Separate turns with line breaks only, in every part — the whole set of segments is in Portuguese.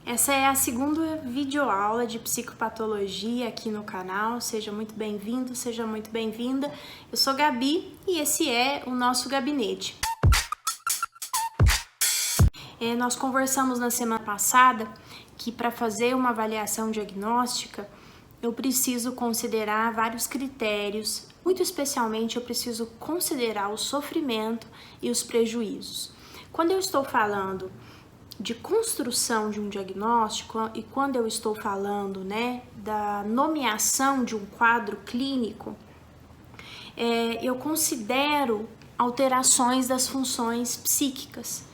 Essa é a segunda videoaula de psicopatologia aqui no canal. Seja muito bem-vindo, seja muito bem-vinda. Eu sou Gabi e esse é o nosso gabinete. Nós conversamos na semana passada que para fazer uma avaliação diagnóstica eu preciso considerar vários critérios. Muito especialmente eu preciso considerar o sofrimento e os prejuízos. Quando eu estou falando de construção de um diagnóstico e quando eu estou falando, da nomeação de um quadro clínico, eu considero alterações das funções psíquicas.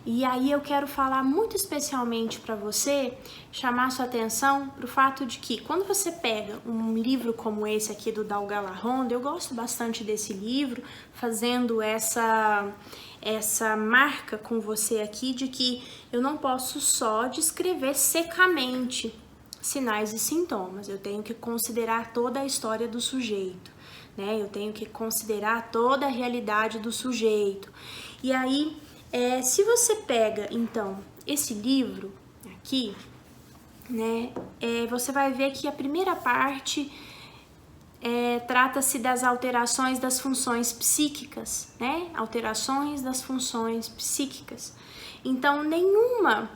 E aí eu quero falar muito especialmente para você, chamar sua atenção para o fato de que quando você pega um livro como esse aqui do Dalgala Honda, eu gosto bastante desse livro, fazendo essa marca com você aqui de que eu não posso só descrever secamente sinais e sintomas, eu tenho que considerar toda a história do sujeito, eu tenho que considerar toda a realidade do sujeito. E aí, se você pega, então, esse livro aqui, você vai ver que a primeira parte trata-se das alterações das funções psíquicas, alterações das funções psíquicas. Então, nenhuma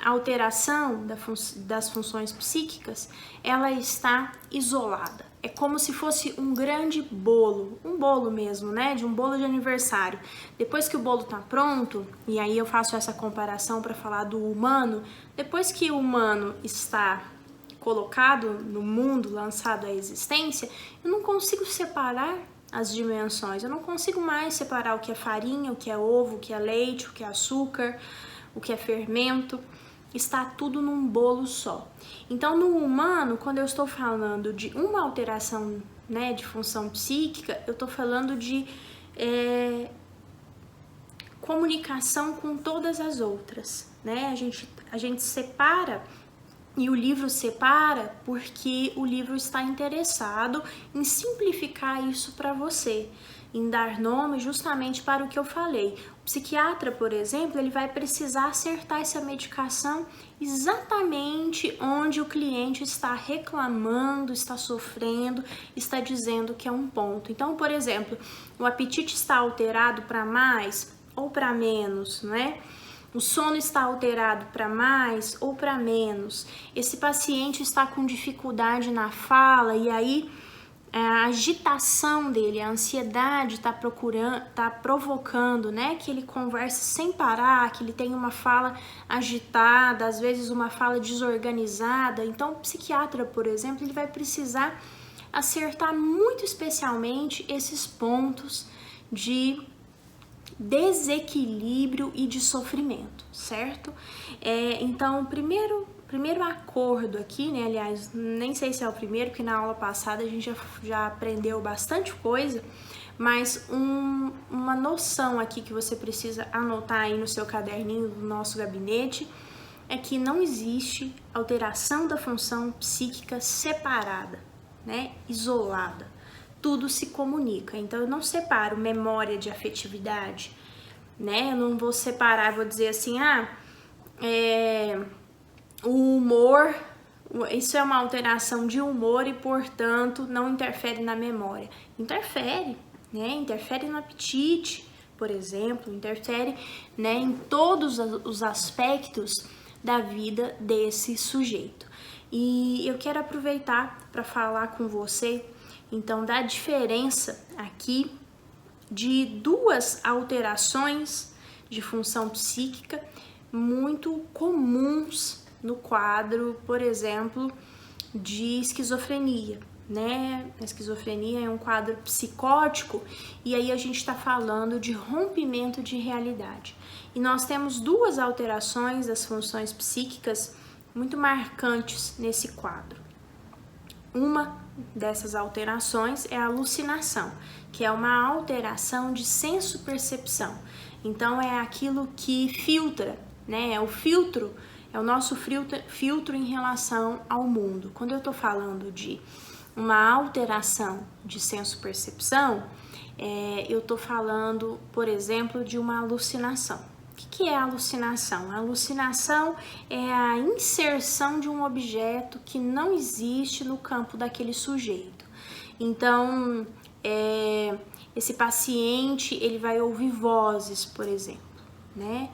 alteração das funções psíquicas, ela está isolada. É como se fosse um grande bolo, um bolo mesmo, de um bolo de aniversário. Depois que o bolo tá pronto, e aí eu faço essa comparação para falar do humano, depois que o humano está colocado no mundo, lançado à existência, eu não consigo separar as dimensões, eu não consigo mais separar o que é farinha, o que é ovo, o que é leite, o que é açúcar, o que é fermento. Está tudo num bolo só. Então, no humano, quando eu estou falando de uma alteração, de função psíquica, eu estou falando de comunicação com todas as outras, A gente separa, e o livro separa porque o livro está interessado em simplificar isso para você, em dar nome justamente para o que eu falei. O psiquiatra, por exemplo, ele vai precisar acertar essa medicação exatamente onde o cliente está reclamando, está sofrendo, está dizendo que é um ponto. Então, por exemplo, o apetite está alterado para mais ou para menos, O sono está alterado para mais ou para menos. Esse paciente está com dificuldade na fala e aí a agitação dele, a ansiedade está provocando, que ele converse sem parar, que ele tenha uma fala agitada, às vezes uma fala desorganizada. Então, o psiquiatra, por exemplo, ele vai precisar acertar muito especialmente esses pontos de desequilíbrio e de sofrimento, certo? Então, o primeiro acordo aqui, aliás, nem sei se é o primeiro, porque na aula passada a gente já aprendeu bastante coisa, mas uma noção aqui que você precisa anotar aí no seu caderninho do nosso gabinete é que não existe alteração da função psíquica separada, isolada. Tudo se comunica, então eu não separo memória de afetividade, eu não vou separar, vou dizer assim, o humor, isso é uma alteração de humor e, portanto, não interfere na memória. Interfere, interfere no apetite, por exemplo, interfere, em todos os aspectos da vida desse sujeito. E eu quero aproveitar para falar com você, então, da diferença aqui de duas alterações de função psíquica muito comuns no quadro, por exemplo, de esquizofrenia, A esquizofrenia é um quadro psicótico e aí a gente está falando de rompimento de realidade. E nós temos duas alterações das funções psíquicas muito marcantes nesse quadro. Uma dessas alterações é a alucinação, que é uma alteração de senso-percepção. Então, é aquilo que filtra, É o filtro, é o nosso filtro em relação ao mundo. Quando eu estou falando de uma alteração de senso-percepção, eu estou falando, por exemplo, de uma alucinação. O que é a alucinação? A alucinação é a inserção de um objeto que não existe no campo daquele sujeito. Então, esse paciente, ele vai ouvir vozes, por exemplo, né?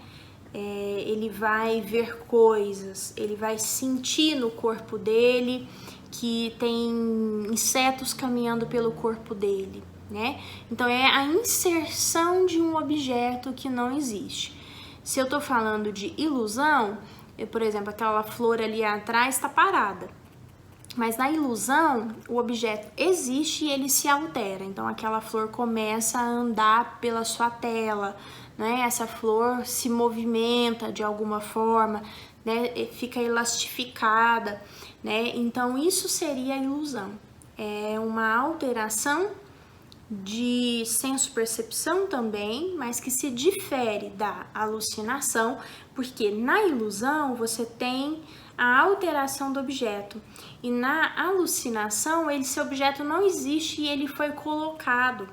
Ele vai ver coisas, ele vai sentir no corpo dele que tem insetos caminhando pelo corpo dele, né? Então, é a inserção de um objeto que não existe. Se eu tô falando de ilusão, por exemplo, aquela flor ali atrás está parada. Mas na ilusão, o objeto existe e ele se altera. Então, aquela flor começa a andar pela sua tela, né? Essa flor se movimenta de alguma forma, né? Fica elastificada, né? Então, isso seria a ilusão. É uma alteração de senso-percepção também, mas que se difere da alucinação, porque na ilusão você tem a alteração do objeto e na alucinação esse objeto não existe e ele foi colocado,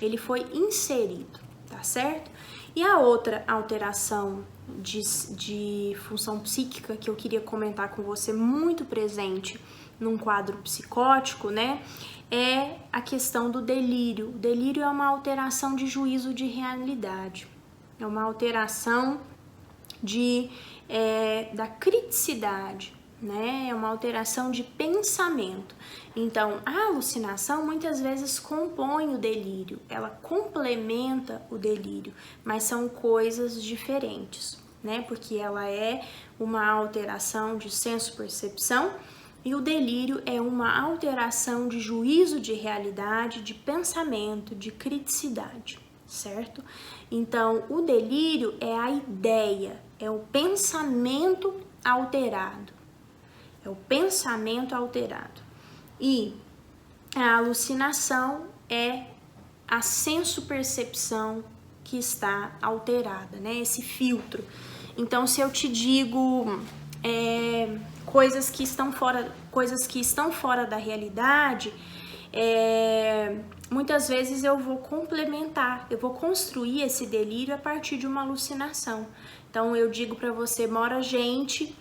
ele foi inserido, tá certo? E a outra alteração de função psíquica que eu queria comentar com você, muito presente num quadro psicótico, né, é a questão do delírio. O delírio é uma alteração de juízo de realidade, é uma alteração da criticidade, né? É uma alteração de pensamento. Então, a alucinação muitas vezes compõe o delírio, ela complementa o delírio, mas são coisas diferentes, né? Porque ela é uma alteração de senso-percepção e o delírio é uma alteração de juízo de realidade, de pensamento, de criticidade, certo? Então, o delírio é a ideia, é o pensamento alterado. É o pensamento alterado. E a alucinação é a senso-percepção que está alterada, né? Esse filtro. Então, se eu te digo coisas que estão fora da realidade, muitas vezes eu vou complementar, eu vou construir esse delírio a partir de uma alucinação. Então, eu digo para você, mora gente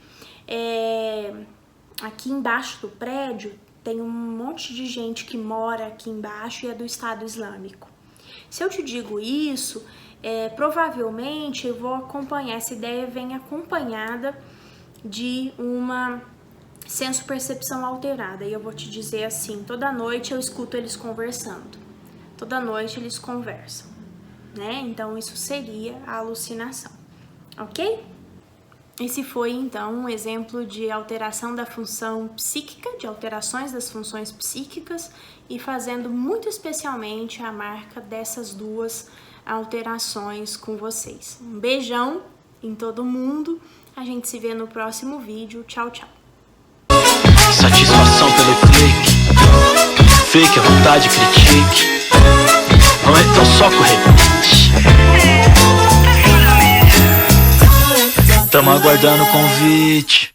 aqui embaixo do prédio, tem um monte de gente que mora aqui embaixo e é do Estado Islâmico. Se eu te digo isso, provavelmente eu vou acompanhar, essa ideia vem acompanhada de uma senso-percepção alterada. E eu vou te dizer assim, toda noite eu escuto eles conversando. Toda noite eles conversam, né? Então, isso seria a alucinação, ok? Esse foi, então, um exemplo de alteração da função psíquica, de alterações das funções psíquicas e fazendo muito especialmente a marca dessas duas alterações com vocês. Um beijão em todo mundo, a gente se vê no próximo vídeo. Tchau, tchau.
Satisfação pelo clique, fake, a vontade critique, não é tão só correr. Tamo aguardando o convite.